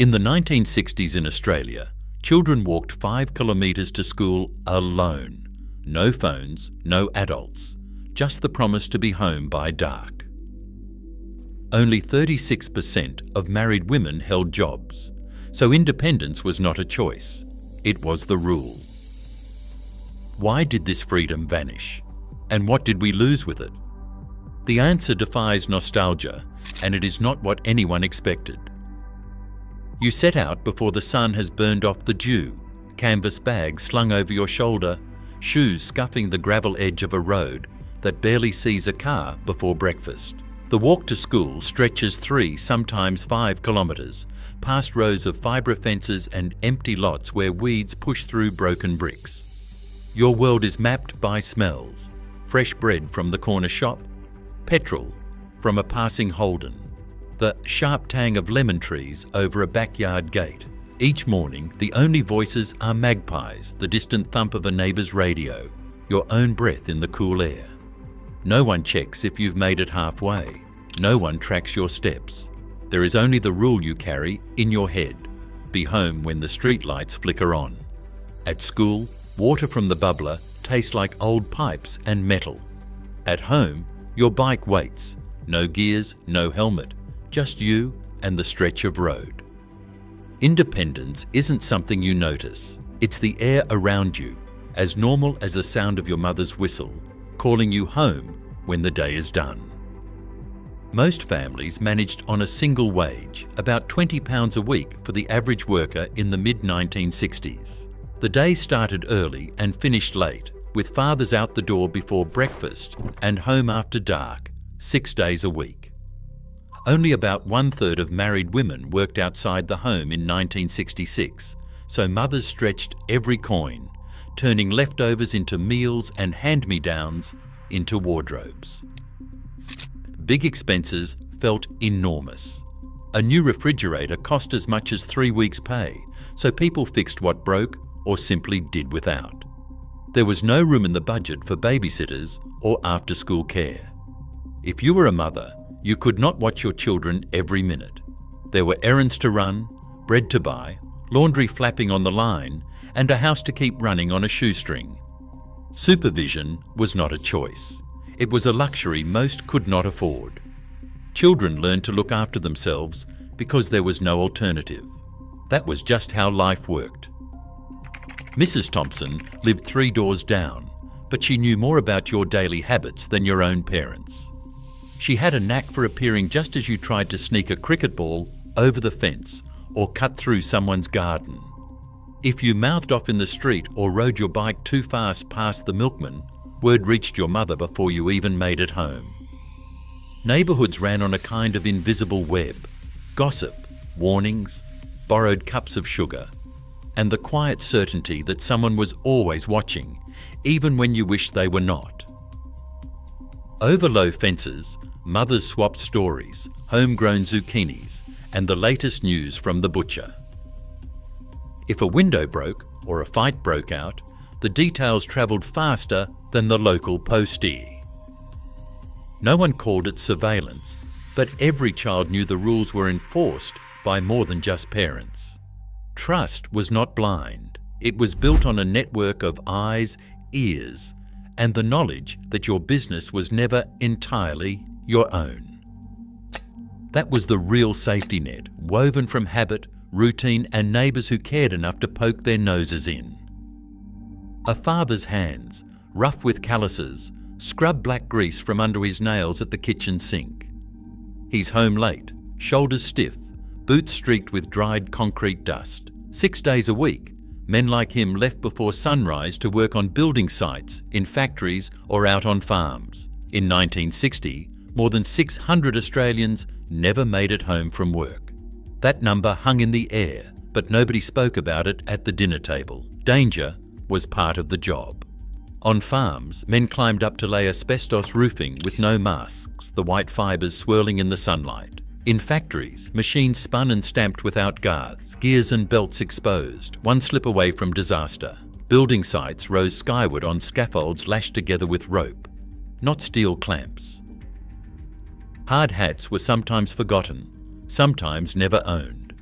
In the 1960s in Australia, children walked 5 kilometres to school alone. No phones, no adults, just the promise to be home by dark. Only 36% of married women held jobs, so independence was not a choice, it was the rule. Why did this freedom vanish? And what did we lose with it? The answer defies nostalgia, and it is not what anyone expected. You set out before the sun has burned off the dew, canvas bag slung over your shoulder, shoes scuffing the gravel edge of a road that barely sees a car before breakfast. The walk to school stretches 3, sometimes 5 kilometres, past rows of fibre fences and empty lots where weeds push through broken bricks. Your world is mapped by smells: fresh bread from the corner shop, petrol from a passing Holden, the sharp tang of lemon trees over a backyard gate. Each morning, the only voices are magpies, the distant thump of a neighbour's radio, your own breath in the cool air. No one checks if you've made it halfway. No one tracks your steps. There is only the rule you carry in your head: be home when the street lights flicker on. At school, water from the bubbler tastes like old pipes and metal. At home, your bike waits. No gears, no helmet, just you and the stretch of road. Independence isn't something you notice. It's the air around you, as normal as the sound of your mother's whistle, calling you home when the day is done. Most families managed on a single wage, about £20 a week for the average worker in the mid-1960s. The day started early and finished late, with fathers out the door before breakfast and home after dark, 6 days a week. Only about 1/3 of married women worked outside the home in 1966, so mothers stretched every coin, turning leftovers into meals and hand-me-downs into wardrobes. Big expenses felt enormous. A new refrigerator cost as much as 3 weeks' pay, so people fixed what broke or simply did without. There was no room in the budget for babysitters or after-school care. If you were a mother, you could not watch your children every minute. There were errands to run, bread to buy, laundry flapping on the line, and a house to keep running on a shoestring. Supervision was not a choice. It was a luxury most could not afford. Children learned to look after themselves because there was no alternative. That was just how life worked. Mrs. Thompson lived 3 doors down, but she knew more about your daily habits than your own parents. She had a knack for appearing just as you tried to sneak a cricket ball over the fence or cut through someone's garden. If you mouthed off in the street or rode your bike too fast past the milkman, word reached your mother before you even made it home. Neighbourhoods ran on a kind of invisible web: gossip, warnings, borrowed cups of sugar, and the quiet certainty that someone was always watching, even when you wished they were not. Over low fences, mothers swapped stories, homegrown zucchinis, and the latest news from the butcher. If a window broke or a fight broke out, the details travelled faster than the local postie. No one called it surveillance, but every child knew the rules were enforced by more than just parents. Trust was not blind. It was built on a network of eyes, ears, and the knowledge that your business was never entirely your own. That was the real safety net, woven from habit, routine, and neighbours who cared enough to poke their noses in. A father's hands, rough with calluses, scrub black grease from under his nails at the kitchen sink. He's home late, shoulders stiff, boots streaked with dried concrete dust. 6 days a week, men like him left before sunrise to work on building sites, in factories or out on farms. In 1960, more than 600 Australians never made it home from work. That number hung in the air, but nobody spoke about it at the dinner table. Danger was part of the job. On farms, men climbed up to lay asbestos roofing with no masks, the white fibres swirling in the sunlight. In factories, machines spun and stamped without guards, gears and belts exposed, one slip away from disaster. Building sites rose skyward on scaffolds lashed together with rope, not steel clamps. Hard hats were sometimes forgotten, sometimes never owned.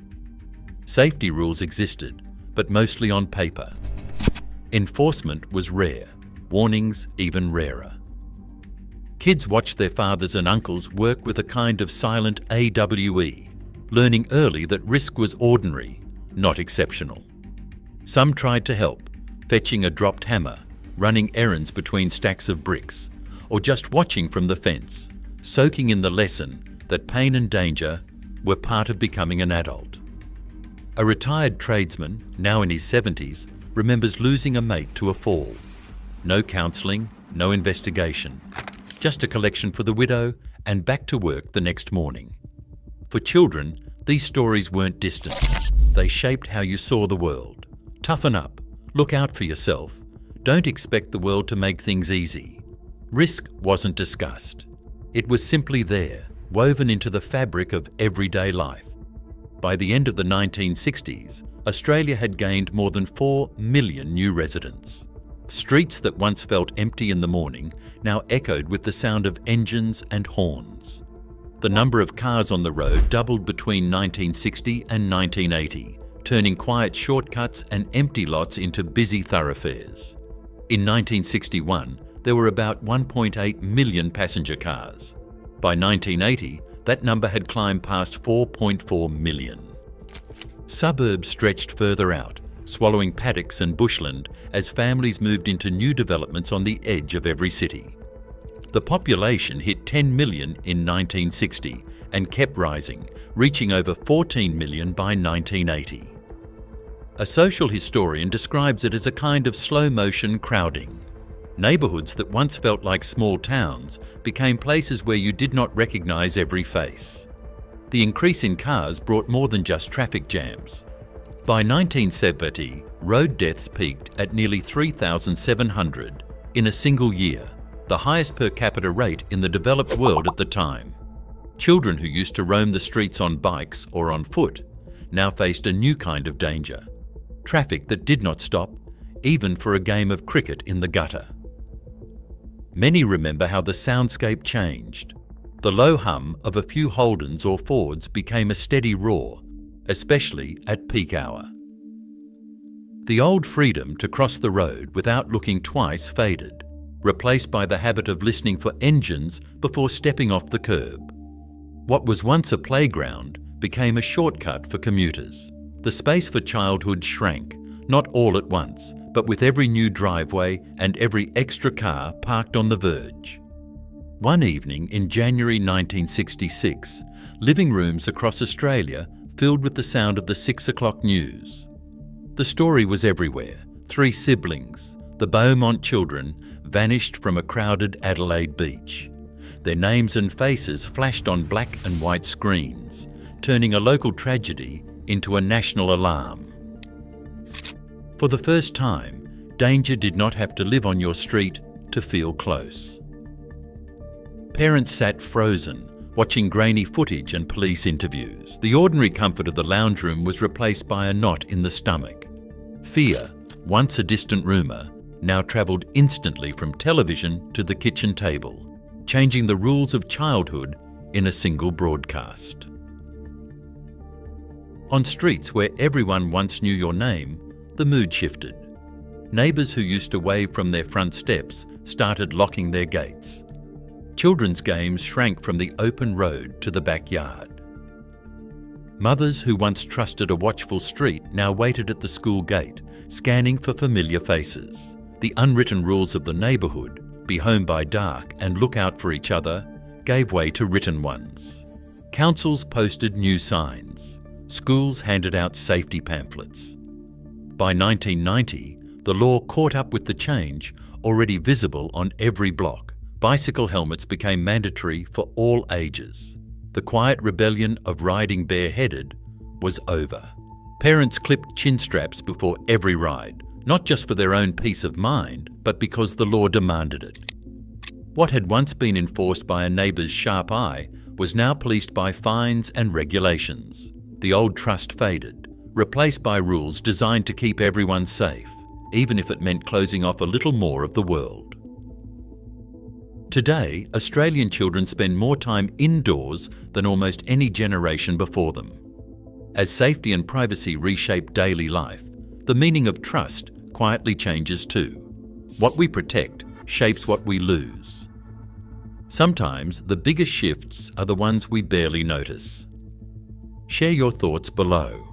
Safety rules existed, but mostly on paper. Enforcement was rare, warnings even rarer. Kids watched their fathers and uncles work with a kind of silent AWE, learning early that risk was ordinary, not exceptional. Some tried to help, fetching a dropped hammer, running errands between stacks of bricks, or just watching from the fence, soaking in the lesson that pain and danger were part of becoming an adult. A retired tradesman, now in his 70s, remembers losing a mate to a fall. No counselling, no investigation, just a collection for the widow and back to work the next morning. For children, these stories weren't distant. They shaped how you saw the world. Toughen up, look out for yourself, don't expect the world to make things easy. Risk wasn't discussed. It was simply there, woven into the fabric of everyday life. By the end of the 1960s, Australia had gained more than 4 million new residents. Streets that once felt empty in the morning now echoed with the sound of engines and horns. The number of cars on the road doubled between 1960 and 1980, turning quiet shortcuts and empty lots into busy thoroughfares. In 1961, there were about 1.8 million passenger cars. By 1980, that number had climbed past 4.4 million. Suburbs stretched further out, swallowing paddocks and bushland as families moved into new developments on the edge of every city. The population hit 10 million in 1960 and kept rising, reaching over 14 million by 1980. A social historian describes it as a kind of slow-motion crowding. Neighbourhoods that once felt like small towns became places where you did not recognise every face. The increase in cars brought more than just traffic jams. By 1970, road deaths peaked at nearly 3,700 in a single year, the highest per capita rate in the developed world at the time. Children who used to roam the streets on bikes or on foot now faced a new kind of danger. Traffic that did not stop, even for a game of cricket in the gutter. Many remember how the soundscape changed. The low hum of a few Holdens or Fords became a steady roar, especially at peak hour. The old freedom to cross the road without looking twice faded, replaced by the habit of listening for engines before stepping off the curb. What was once a playground became a shortcut for commuters. The space for childhood shrank, not all at once, but with every new driveway and every extra car parked on the verge. One evening in January 1966, living rooms across Australia filled with the sound of the 6 o'clock news. The story was everywhere. 3 siblings, the Beaumont children, vanished from a crowded Adelaide beach. Their names and faces flashed on black and white screens, turning a local tragedy into a national alarm. For the first time, danger did not have to live on your street to feel close. Parents sat frozen, watching grainy footage and police interviews. The ordinary comfort of the lounge room was replaced by a knot in the stomach. Fear, once a distant rumour, now travelled instantly from television to the kitchen table, changing the rules of childhood in a single broadcast. On streets where everyone once knew your name, the mood shifted. Neighbours who used to wave from their front steps started locking their gates. Children's games shrank from the open road to the backyard. Mothers who once trusted a watchful street now waited at the school gate, scanning for familiar faces. The unwritten rules of the neighbourhood, be home by dark and look out for each other, gave way to written ones. Councils posted new signs. Schools handed out safety pamphlets. By 1990, the law caught up with the change, already visible on every block. Bicycle helmets became mandatory for all ages. The quiet rebellion of riding bareheaded was over. Parents clipped chin straps before every ride, not just for their own peace of mind, but because the law demanded it. What had once been enforced by a neighbour's sharp eye was now policed by fines and regulations. The old trust faded, replaced by rules designed to keep everyone safe, even if it meant closing off a little more of the world. Today, Australian children spend more time indoors than almost any generation before them. As safety and privacy reshape daily life, the meaning of trust quietly changes too. What we protect shapes what we lose. Sometimes the biggest shifts are the ones we barely notice. Share your thoughts below.